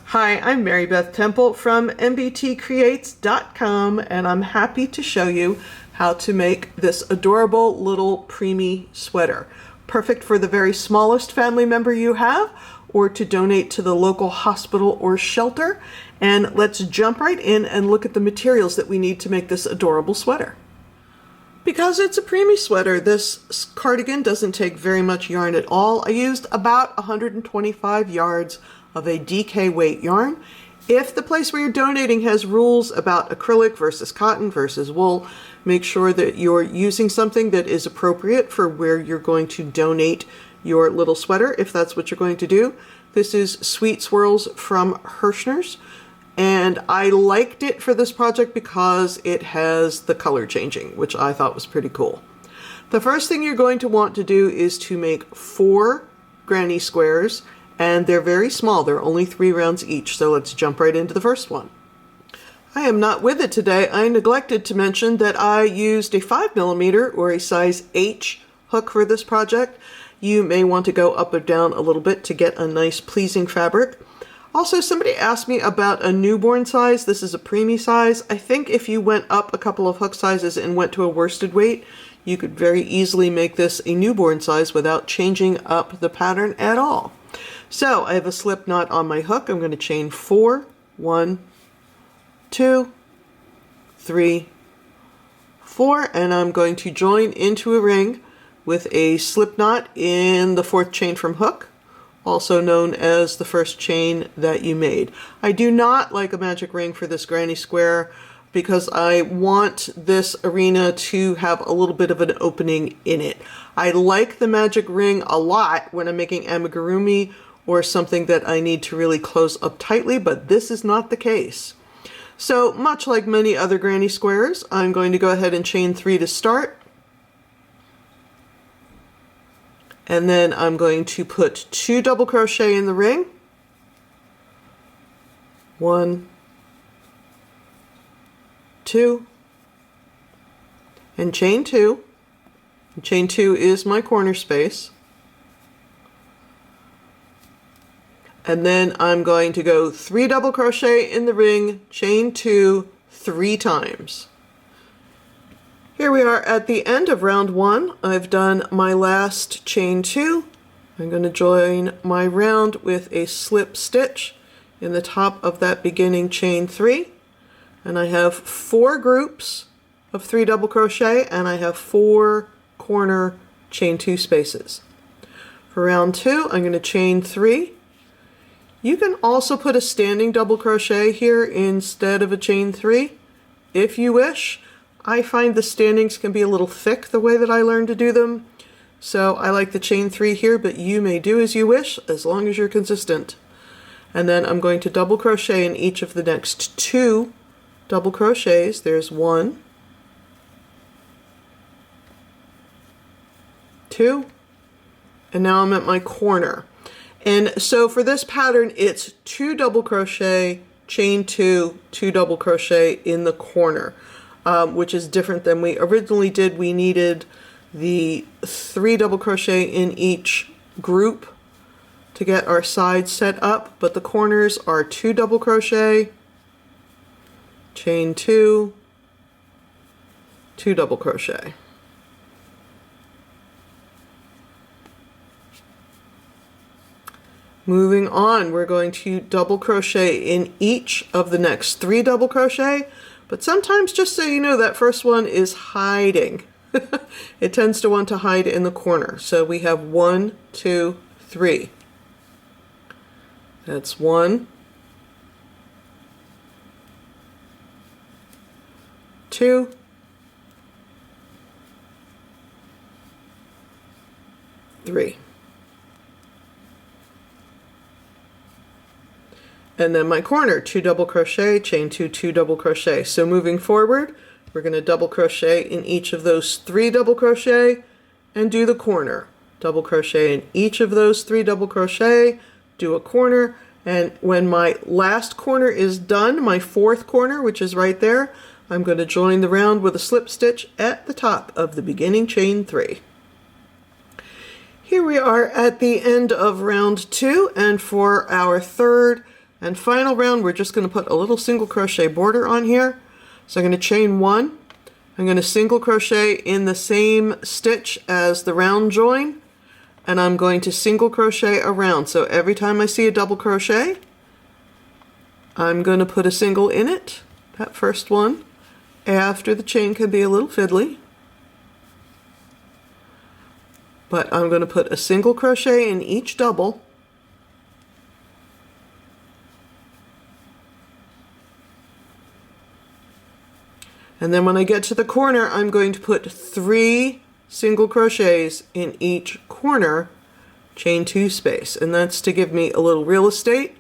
Hi, I'm Mary Beth Temple from MBTCreates.com, and I'm happy to show you how to make this adorable little preemie sweater. Perfect for the very smallest family member you have, or to donate to the local hospital or shelter. And let's jump right in and look at the materials that we need to make this adorable sweater. Because it's a preemie sweater, this cardigan doesn't take very much yarn at all. I used about 125 yards of a DK weight yarn. If the place where you're donating has rules about acrylic versus cotton versus wool, make sure that you're using something that is appropriate for where you're going to donate your little sweater, if that's what you're going to do. This is Sweet Swirls from Hirschner's, and I liked it for this project because it has the color changing, which I thought was pretty cool. The first thing you're going to want to do is to make 4 granny squares, and they're very small. They're only 3 rounds each, so let's jump right into the first one. I am not with it today. I neglected to mention that I used a 5mm or a size H hook for this project. You may want to go up or down a little bit to get a nice pleasing fabric. Also, somebody asked me about a newborn size. This is a preemie size. I think if you went up a couple of hook sizes and went to a worsted weight, you could very easily make this a newborn size without changing up the pattern at all. So I have a slip knot on my hook. I'm going to chain 4, 1, 2, 3, 4, and I'm going to join into a ring with a slip knot in the 4th chain from hook, also known as the first chain that you made. I do not like a magic ring for this granny square because I want this arena to have a little bit of an opening in it. I like the magic ring a lot when I'm making amigurumi or something that I need to really close up tightly, but this is not the case. So much like many other granny squares, I'm going to go ahead and chain 3 to start. And then I'm going to put 2 double crochet in the ring. 1, 2, and chain 2. Chain 2 is my corner space. And then I'm going to go 3 double crochet in the ring, chain 2 3 times. Here we are at the end of round 1. I've done my last chain 2. I'm going to join my round with a slip stitch in the top of that beginning chain 3. And I have 4 groups of 3 double crochet, and I have 4 corner chain 2 spaces. For round 2, I'm going to chain 3. You can also put a standing double crochet here instead of a chain 3 if you wish. I find the standings can be a little thick the way that I learned to do them, so I like the chain 3 here, but you may do as you wish as long as you're consistent. And then I'm going to double crochet in each of the next 2 double crochets. There's 1, 2, and now I'm at my corner. And so for this pattern, it's 2 double crochet, chain 2, 2 double crochet in the corner, which is different than we originally did. We needed the 3 double crochet in each group to get our sides set up, but the corners are 2 double crochet, chain 2, 2 double crochet. Moving on, we're going to double crochet in each of the next 3 double crochet, but sometimes, just so you know, that first one is hiding. It tends to want to hide in the corner. So we have 1, 2, 3. That's 1, 2, 3. And then my corner, 2 double crochet, chain 2, 2 double crochet. So moving forward, we're going to double crochet in each of those 3 double crochet and do the corner. Double crochet in each of those 3 double crochet, do a corner, and when my last corner is done, my 4th corner, which is right there, I'm going to join the round with a slip stitch at the top of the beginning chain 3. Here we are at the end of round 2, and for our 3rd And final round, we're just going to put a little single crochet border on here. So I'm going to chain 1. I'm going to single crochet in the same stitch as the round join, and I'm going to single crochet around. So every time I see a double crochet, I'm going to put a single in it, that first one, after the chain can be a little fiddly. But I'm going to put a single crochet in each double. And then when I get to the corner, I'm going to put 3 single crochets in each corner, chain 2 space. And that's to give me a little real estate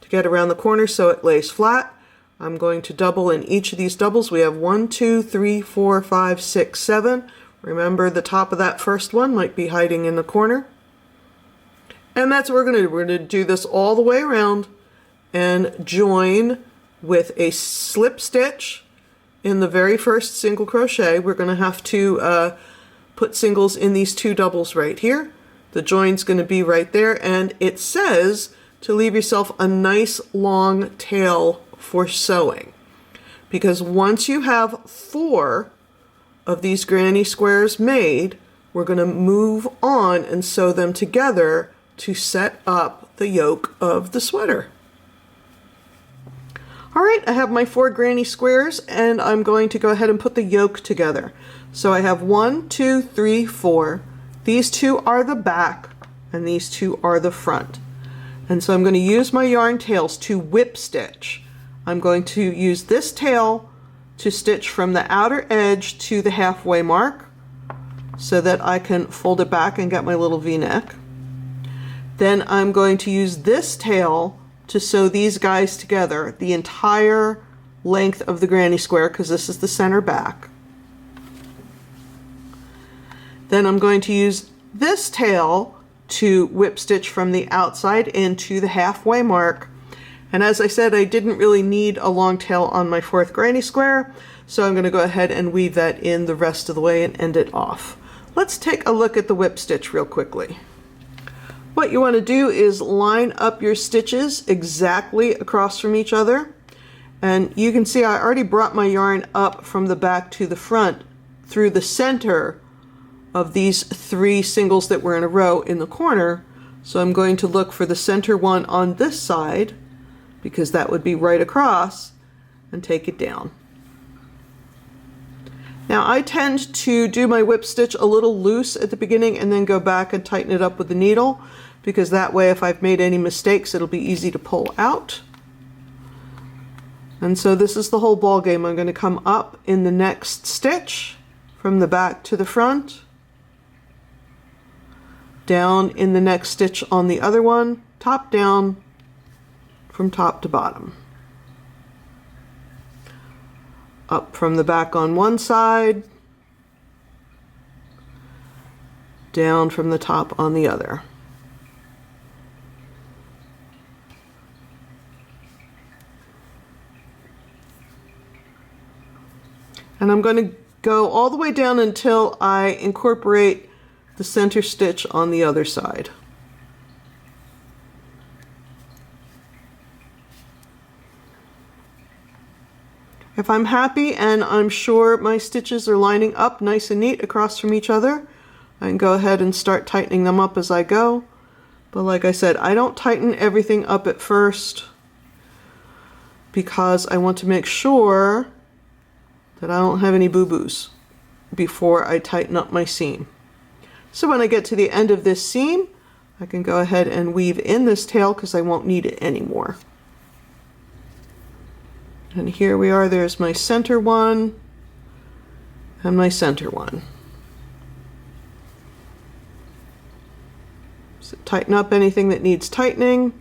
to get around the corner so it lays flat. I'm going to double in each of these doubles. We have 1, 2, 3, 4, 5, 6, 7. Remember, the top of that first one might be hiding in the corner. And that's what we're going to do. We're going to do this all the way around and join with a slip stitch in the very first single crochet. We're going to have to put singles in these 2 doubles right here. The join's going to be right there, and it says to leave yourself a nice long tail for sewing, because once you have 4 of these granny squares made, we're going to move on and sew them together to set up the yoke of the sweater. All right, I have my 4 granny squares, and I'm going to go ahead and put the yoke together. So I have 1, 2, 3, 4. These 2 are the back, and these 2 are the front. And so I'm going to use my yarn tails to whip stitch. I'm going to use this tail to stitch from the outer edge to the halfway mark so that I can fold it back and get my little V-neck. Then I'm going to use this tail to sew these guys together the entire length of the granny square, because this is the center back. Then I'm going to use this tail to whip stitch from the outside into the halfway mark. And as I said, I didn't really need a long tail on my 4th granny square, so I'm going to go ahead and weave that in the rest of the way and end it off. Let's take a look at the whip stitch real quickly. What you want to do is line up your stitches exactly across from each other. And you can see I already brought my yarn up from the back to the front through the center of these 3 singles that were in a row in the corner. So I'm going to look for the center one on this side, because that would be right across, and take it down. Now I tend to do my whip stitch a little loose at the beginning and then go back and tighten it up with the needle, because that way if I've made any mistakes it'll be easy to pull out. And so this is the whole ball game. I'm going to come up in the next stitch from the back to the front, down in the next stitch on the other one, top down from top to bottom. Up from the back on one side, down from the top on the other. And I'm going to go all the way down until I incorporate the center stitch on the other side. If I'm happy and I'm sure my stitches are lining up nice and neat across from each other, I can go ahead and start tightening them up as I go. But like I said, I don't tighten everything up at first because I want to make sure that I don't have any boo-boos before I tighten up my seam. So when I get to the end of this seam, I can go ahead and weave in this tail because I won't need it anymore. And here we are, there's my center one and my center one. So tighten up anything that needs tightening.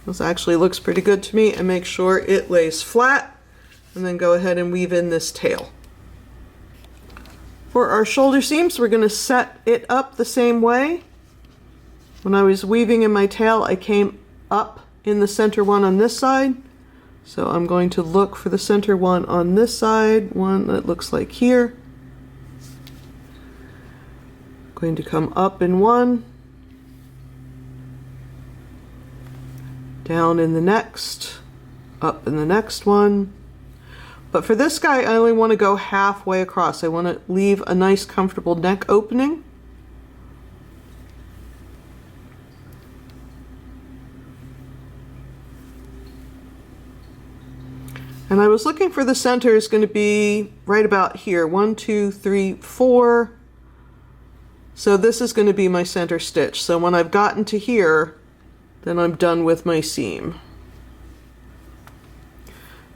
This actually looks pretty good to me, and make sure it lays flat, and then go ahead and weave in this tail. For our shoulder seams, we're going to set it up the same way. When I was weaving in my tail, I came up in the center one on this side. So I'm going to look for the center one on this side, one that looks like here. Going to come up in one, down in the next, up in the next one. But for this guy, I only want to go halfway across. I want to leave a nice comfortable neck opening. And I was looking for the center is going to be right about here. 1, 2, 3, 4. So this is going to be my center stitch. So when I've gotten to here, then I'm done with my seam.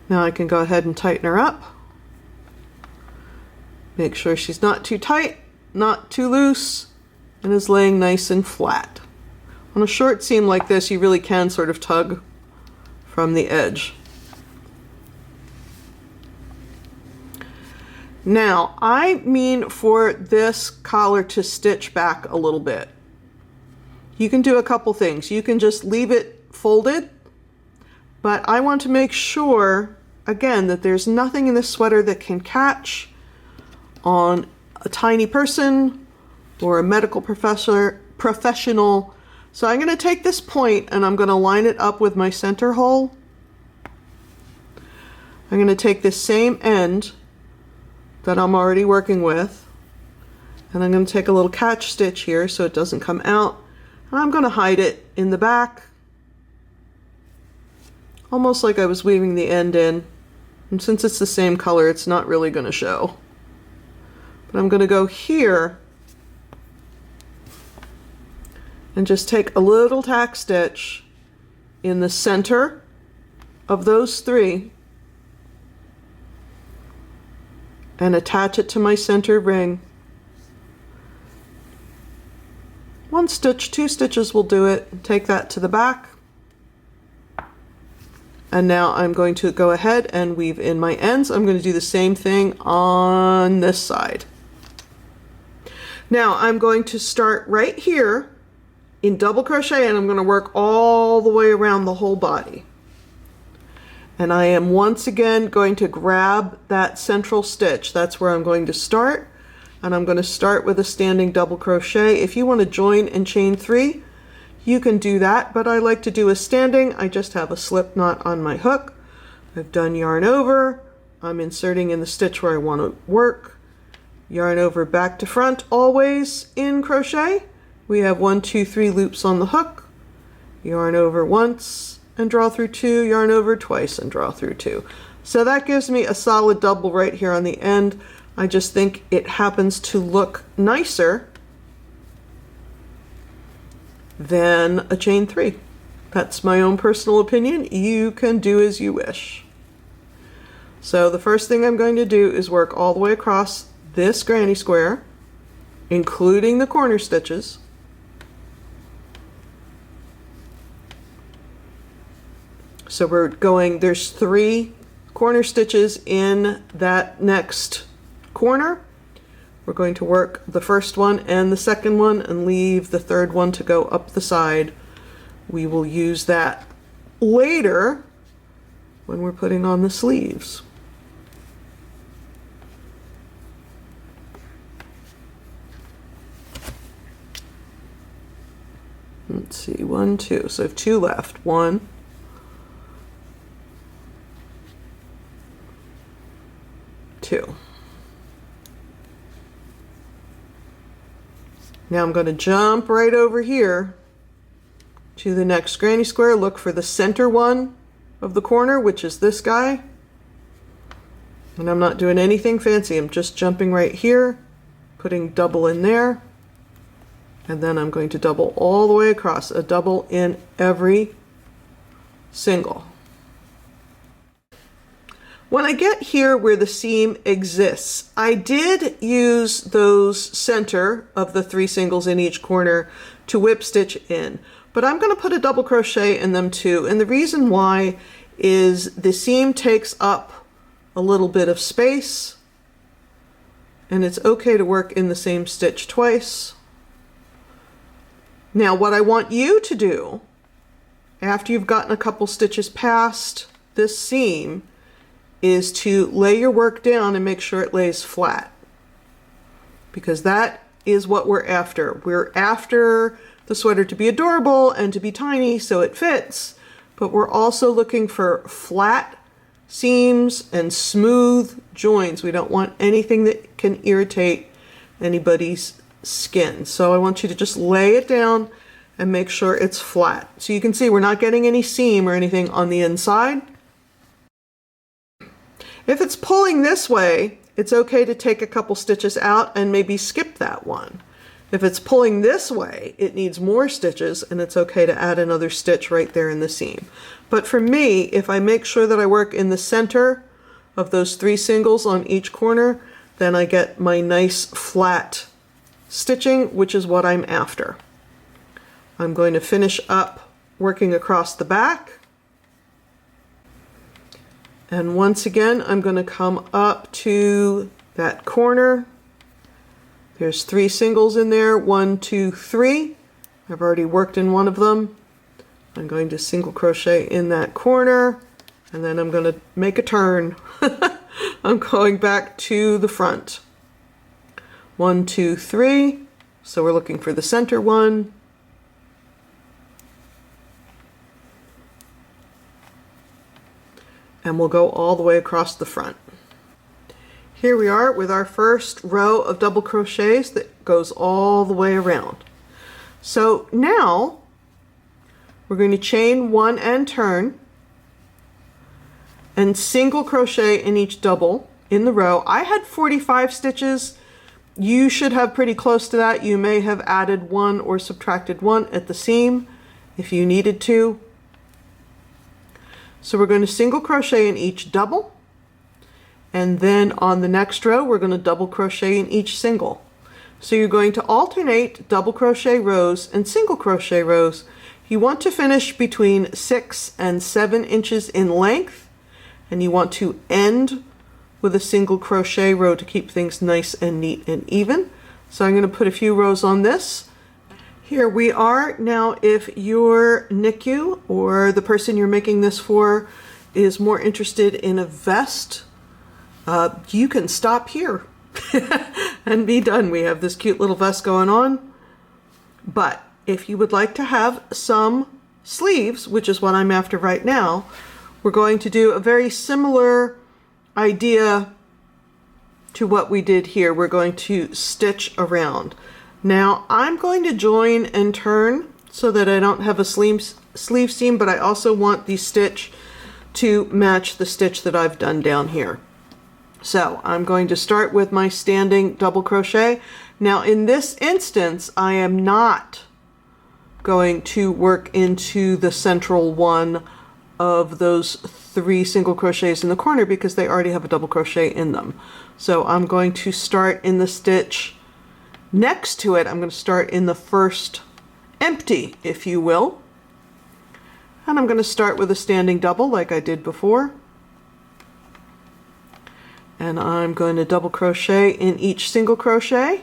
Now I can go ahead and tighten her up. Make sure she's not too tight, not too loose, and is laying nice and flat. On a short seam like this, you really can sort of tug from the edge. Now, I mean for this collar to stitch back a little bit. You can do a couple things. You can just leave it folded, but I want to make sure, again, that there's nothing in this sweater that can catch on a tiny person or a medical professional. So I'm going to take this point and I'm going to line it up with my center hole. I'm going to take this same end that I'm already working with, and I'm going to take a little catch stitch here so it doesn't come out, and I'm going to hide it in the back, almost like I was weaving the end in, and since it's the same color, it's not really going to show. But I'm going to go here and just take a little tack stitch in the center of those three and attach it to my center ring. 1 stitch, 2 stitches will do it. Take that to the back. And now I'm going to go ahead and weave in my ends. I'm going to do the same thing on this side. Now I'm going to start right here in double crochet, and I'm going to work all the way around the whole body. And I am once again going to grab that central stitch. That's where I'm going to start. And I'm going to start with a standing double crochet. If you want to join and chain 3, you can do that, but I like to do a standing. I just have a slip knot on my hook. I've done yarn over. I'm inserting in the stitch where I want to work. Yarn over back to front, always in crochet. We have 1, 2, 3 loops on the hook. Yarn over once and draw through 2, yarn over twice and draw through 2. So that gives me a solid double right here on the end. I just think it happens to look nicer than a chain 3. That's my own personal opinion. You can do as you wish. So the first thing I'm going to do is work all the way across this granny square, including the corner stitches. So we're going, there's 3 corner stitches in that next corner. We're going to work the first one and the second one and leave the third one to go up the side. We will use that later when we're putting on the sleeves. Let's see, 1, 2. So I have 2 left. 1, 2. Now I'm going to jump right over here to the next granny square. Look for the center one of the corner, which is this guy. And I'm not doing anything fancy. I'm just jumping right here, putting double in there, and then I'm going to double all the way across, a double in every single. When I get here where the seam exists, I did use those center of the 3 singles in each corner to whip stitch in, but I'm going to put a double crochet in them too. And the reason why is the seam takes up a little bit of space, and it's okay to work in the same stitch twice. Now what I want you to do after you've gotten a couple stitches past this seam is to lay your work down and make sure it lays flat, because that is what we're after. We're after the sweater to be adorable and to be tiny so it fits, but we're also looking for flat seams and smooth joins. We don't want anything that can irritate anybody's skin. So I want you to just lay it down and make sure it's flat. So you can see we're not getting any seam or anything on the inside. If it's pulling this way, it's okay to take a couple stitches out and maybe skip that one. If it's pulling this way, it needs more stitches, and it's okay to add another stitch right there in the seam. But for me, if I make sure that I work in the center of those 3 singles on each corner, then I get my nice flat stitching, which is what I'm after. I'm going to finish up working across the back. And once again, I'm going to come up to that corner. There's 3 singles in there, 1, 2, 3. I've already worked in one of them. I'm going to single crochet in that corner, and then I'm going to make a turn. I'm going back to the front. 1, 2, 3. So we're looking for the center one. And we'll go all the way across the front. Here we are with our first row of double crochets that goes all the way around. So now we're going to chain 1 and turn and single crochet in each double in the row. I had 45 stitches. You should have pretty close to that. You may have added 1 or subtracted 1 at the seam if you needed to. So we're going to single crochet in each double, and then on the next row we're going to double crochet in each single. So you're going to alternate double crochet rows and single crochet rows. You want to finish between 6 and 7 inches in length, and you want to end with a single crochet row to keep things nice and neat and even. So I'm going to put a few rows on this. Here we are. Now, if your NICU or the person you're making this for is more interested in a vest, you can stop here and be done. We have this cute little vest going on. But if you would like to have some sleeves, which is what I'm after right now, we're going to do a very similar idea to what we did here. We're going to stitch around. Now I'm going to join and turn so that I don't have a sleeve seam, but I also want the stitch to match the stitch that I've done down here. So I'm going to start with my standing double crochet. Now in this instance, I am not going to work into the central one of those 3 single crochets in the corner because they already have a double crochet in them. So I'm going to start in the stitch next to it. I'm going to start in the first empty, if you will. And I'm going to start with a standing double like I did before. And I'm going to double crochet in each single crochet.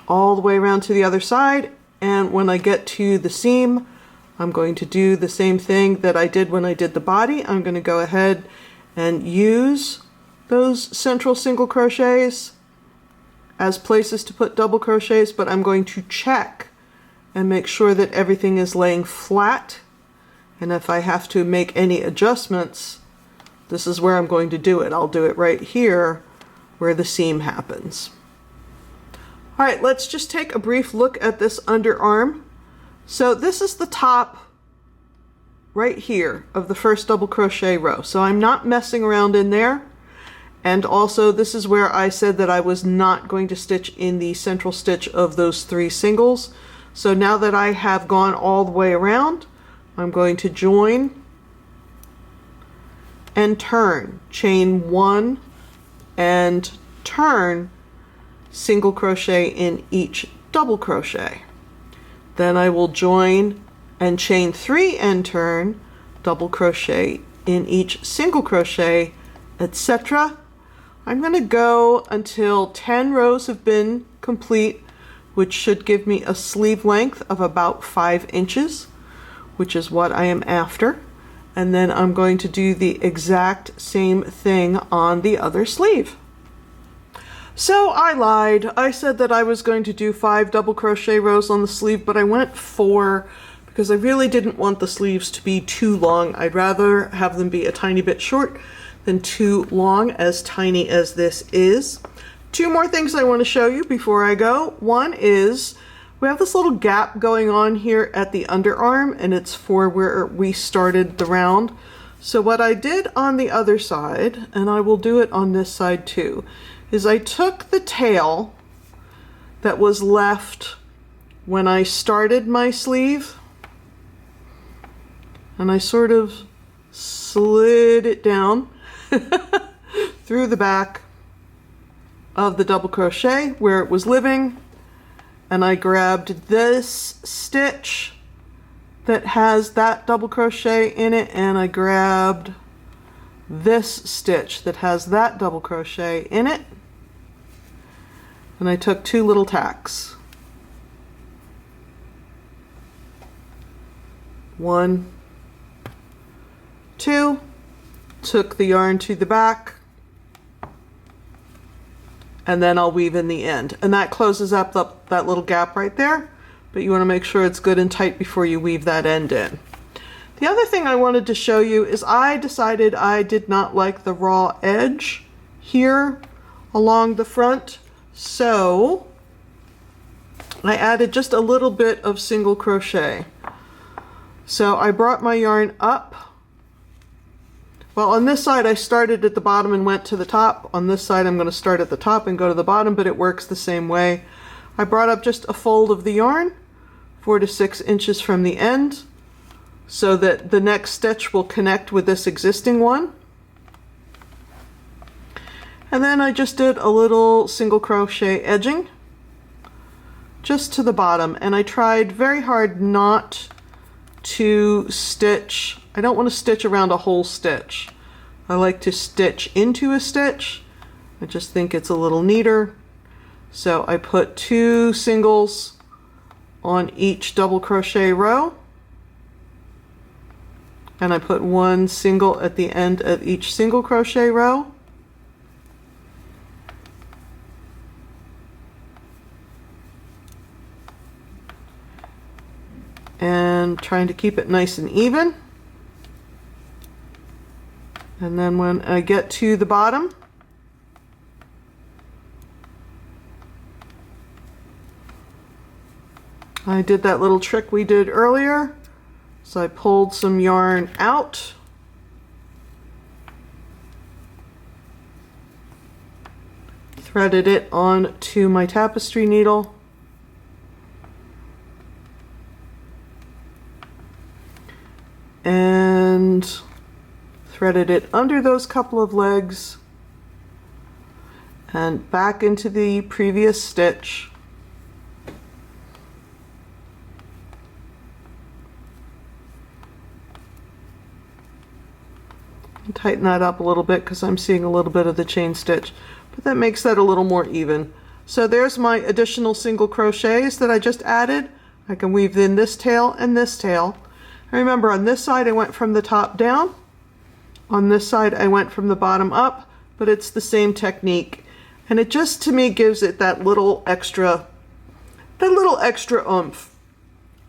All the way around to the other side. And when I get to the seam, I'm going to do the same thing that I did when I did the body. I'm going to go ahead and use those central single crochets as places to put double crochets, but I'm going to check and make sure that everything is laying flat. And if I have to make any adjustments, this is where I'm going to do it. I'll do it right here where the seam happens. All right, let's just take a brief look at this underarm. So this is the top right here of the first double crochet row. So I'm not messing around in there. And also this is where I said that I was not going to stitch in the central stitch of those 3 singles. So now that I have gone all the way around, I'm going to join and turn, chain 1 and turn, single crochet in each double crochet. Then I will join and chain 3 and turn, double crochet in each single crochet, etc. I'm going to go until 10 rows have been complete, which should give me a sleeve length of about 5 inches, which is what I am after. And then I'm going to do the exact same thing on the other sleeve. So I lied. I said that I was going to do 5 double crochet rows on the sleeve, but I went 4 because I really didn't want the sleeves to be too long. I'd rather have them be a tiny bit short than too long, as tiny as this is. 2 more things I want to show you before I go. One is we have this little gap going on here at the underarm, and it's for where we started the round. So what I did on the other side, and I will do it on this side too, is I took the tail that was left when I started my sleeve and I sort of slid it down through the back of the double crochet where it was living, and I grabbed this stitch that has that double crochet in it, and I grabbed this stitch that has that double crochet in it, and I took 2 little tacks. 1, 2, took the yarn to the back, and then I'll weave in the end. And that closes up that little gap right there, but you want to make sure it's good and tight before you weave that end in. The other thing I wanted to show you is I decided I did not like the raw edge here along the front, so I added just a little bit of single crochet. So I brought my yarn up. Well, on this side I started at the bottom and went to the top. On this side I'm going to start at the top and go to the bottom, but it works the same way. I brought up just a fold of the yarn 4 to 6 inches from the end so that the next stitch will connect with this existing one. And then I just did a little single crochet edging just to the bottom, and I tried very hard not to stitch. I don't want to stitch around a whole stitch. I like to stitch into a stitch. I just think it's a little neater. So I put 2 singles on each double crochet row, and I put 1 single at the end of each single crochet row. And trying to keep it nice and even. And then when I get to the bottom, I did that little trick we did earlier. So I pulled some yarn out, threaded it onto my tapestry needle, and threaded it under those couple of legs and back into the previous stitch. And tighten that up a little bit because I'm seeing a little bit of the chain stitch, but that makes that a little more even. So there's my additional single crochets that I just added. I can weave in this tail and this tail. And remember, on this side I went from the top down. On this side I went from the bottom up, but it's the same technique. And it just, to me, gives it that little extra oomph.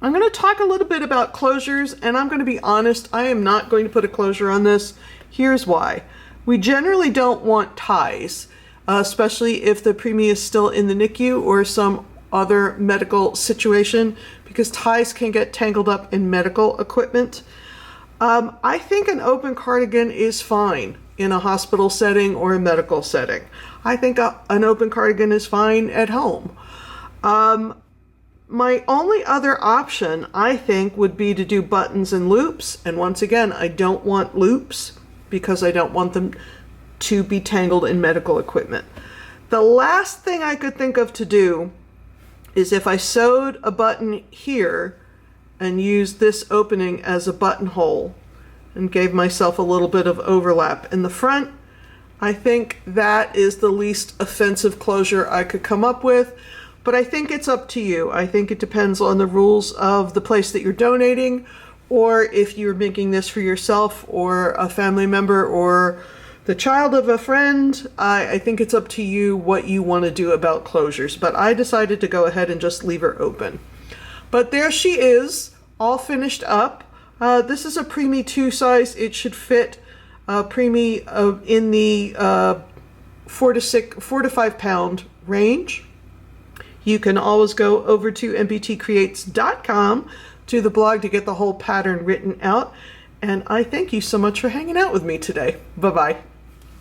I'm going to talk a little bit about closures, and I'm going to be honest, I am not going to put a closure on this. Here's why. We generally don't want ties, especially if the preemie is still in the NICU or some other medical situation, because ties can get tangled up in medical equipment. I think an open cardigan is fine in a hospital setting or a medical setting. I think an open cardigan is fine at home. My only other option, I think, would be to do buttons and loops. And once again, I don't want loops because I don't want them to be tangled in medical equipment. The last thing I could think of to do is if I sewed a button here and used this opening as a buttonhole and gave myself a little bit of overlap in the front. I think that is the least offensive closure I could come up with, but I think it's up to you. I think it depends on the rules of the place that you're donating, or if you're making this for yourself or a family member or the child of a friend. I think it's up to you what you want to do about closures, but I decided to go ahead and just leave her open. But there she is, all finished up. This is a Preemie 2 size. It should fit Preemie in the 4 to 5 pound range. You can always go over to mbtcreates.com to the blog to get the whole pattern written out. And I thank you so much for hanging out with me today. Bye-bye.